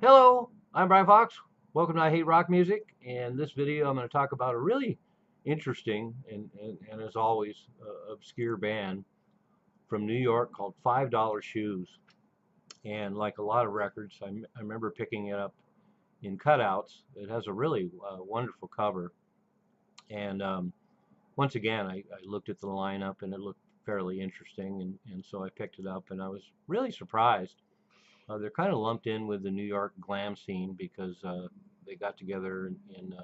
Hello, I'm Brian Fox. Welcome to I Hate Rock Music. In this video, I'm going to talk about a really interesting and as always, obscure band from New York called $5 Shoes. And like a lot of records, I remember picking it up in cutouts. It has a really wonderful cover. And once again, I looked at the lineup and it looked fairly interesting. And so I picked it up and I was really surprised. They're kind of lumped in with the New York glam scene because they got together in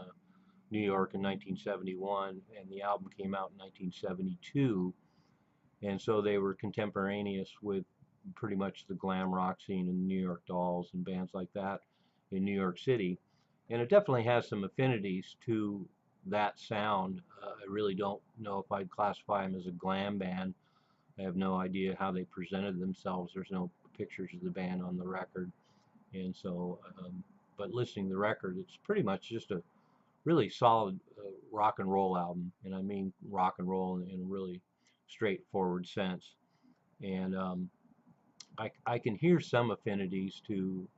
New York in 1971, and the album came out in 1972, and so they were contemporaneous with pretty much the glam rock scene in New York Dolls and bands like that in New York City, and it definitely has some affinities to that sound. I really don't know if I'd classify them as a glam band. I have no idea how they presented themselves. There's no pictures of the band on the record, and so, but listening to the record, it's pretty much just a really solid rock and roll album, and I mean rock and roll in a really straightforward sense. And I can hear some affinities to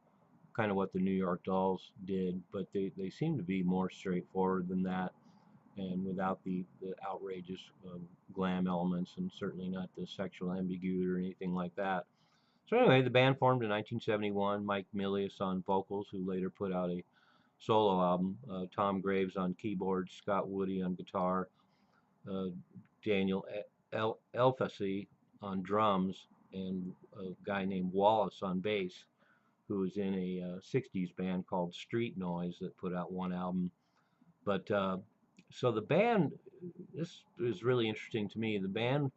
kind of what the New York Dolls did, but they seem to be more straightforward than that, and without the outrageous glam elements, and certainly not the sexual ambiguity or anything like that. So anyway, the band formed in 1971. Mike Milius on vocals, who later put out a solo album. Tom Graves on keyboards, Scott Woody on guitar, uh, Daniel Elfasy on drums, and a guy named Wallace on bass, who was in a 60s band called Street Noise that put out one album. But so the band, this is really interesting to me. The band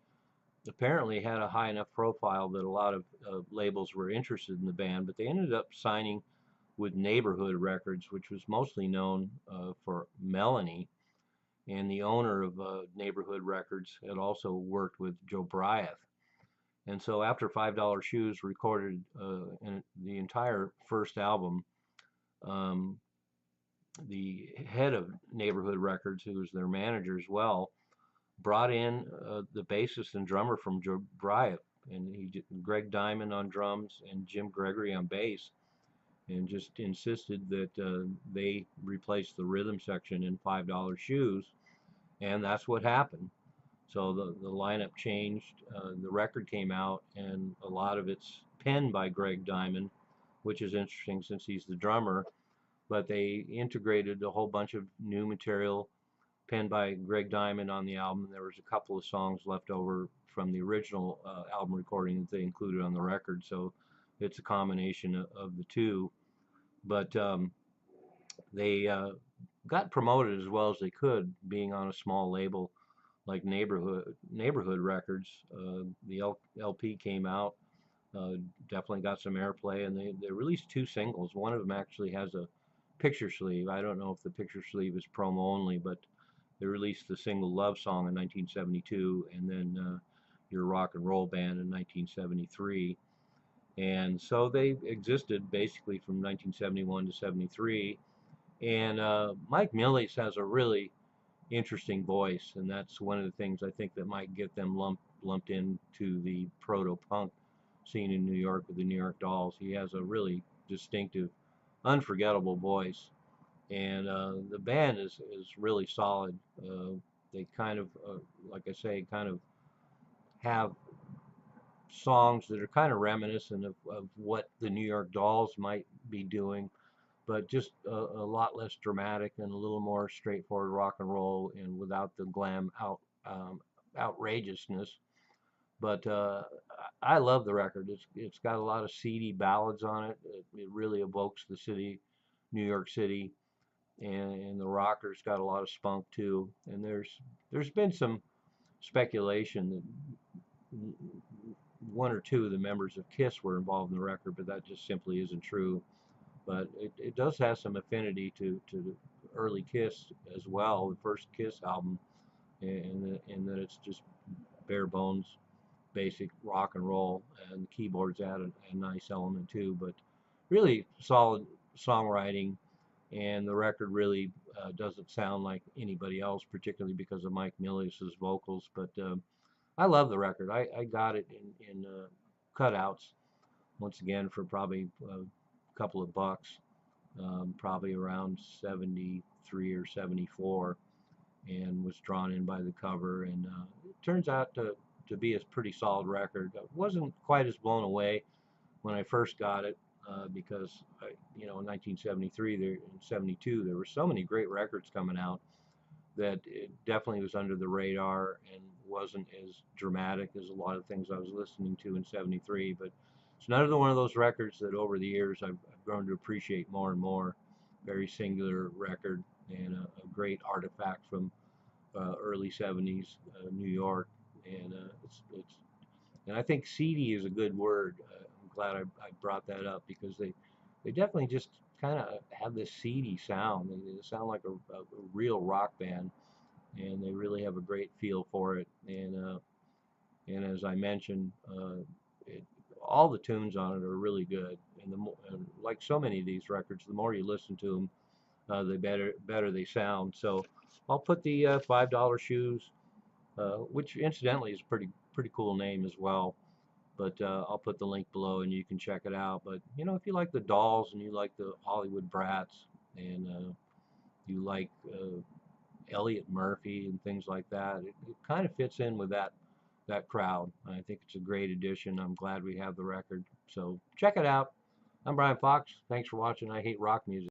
apparently had a high enough profile that a lot of labels were interested in the band, but they ended up signing with Neighborhood Records, which was mostly known for Melanie. And the owner of Neighborhood Records had also worked with Joe Bryant. And so after $5 Shoes recorded the entire first album, um, the head of Neighborhood Records, who was their manager as well, brought in the bassist and drummer from Joe Bryant, and Greg Diamond on drums and Jim Gregory on bass, and just insisted that they replace the rhythm section in $5 Shoes, and that's what happened. So the lineup changed. The record came out, and a lot of it's penned by Greg Diamond, which is interesting since he's the drummer. But they integrated a whole bunch of new material penned by Greg Diamond on the album. There was a couple of songs left over from the original album recording that they included on the record. So it's a combination of the two. But they got promoted as well as they could, being on a small label like Neighborhood Records. The LP came out, definitely got some airplay, and they released two singles. One of them actually has a picture sleeve. I don't know if the picture sleeve is promo only, but they released the single Love Song in 1972, and then Your Rock and Roll Band in 1973. And so they existed basically from 1971 to 73. And Mike Milius has a really interesting voice, and that's one of the things I think that might get them lumped into the proto-punk scene in New York with the New York Dolls. He has a really distinctive, unforgettable voice, and the band is really solid. They kind of, like I say, kind of have songs that are kind of reminiscent of what the New York Dolls might be doing, but just a lot less dramatic and a little more straightforward rock and roll, and without the glam outrageousness. But I love the record. It's got a lot of seedy ballads on it. It really evokes the city, New York City, and the rocker's got a lot of spunk too. And there's been some speculation that one or two of the members of Kiss were involved in the record, but that just simply isn't true. But it does have some affinity to the early Kiss as well, the first Kiss album, in that it's just bare bones, basic rock and roll, and the keyboards add a nice element too. But really solid songwriting, and the record really doesn't sound like anybody else, particularly because of Mike Milius's vocals. But I love the record. I got it in cutouts once again for probably couple of bucks, probably around 73 or 74, and was drawn in by the cover. And it turns out to be a pretty solid record. I wasn't quite as blown away when I first got it because, in 1973, in 72, there were so many great records coming out that it definitely was under the radar and wasn't as dramatic as a lot of things I was listening to in 73. But it's another one of those records that over the years I've grown to appreciate more and more. Very singular record and a great artifact from early 70s New York. And and I think seedy is a good word. I'm glad I brought that up because they definitely just kind of have this seedy sound. They sound like a real rock band, and they really have a great feel for it. And as I mentioned, it, all the tunes on it are really good. And like so many of these records, the more you listen to them, the better they sound. So I'll put the $5 shoes, which incidentally is a pretty cool name as well. But I'll put the link below and you can check it out. But if you like the Dolls and you like the Hollywood Brats and you like Elliot Murphy and things like that, it kind of fits in with that crowd. I think it's a great addition. I'm glad we have the record. So check it out. I'm Brian Fox. Thanks for watching I Hate Rock Music.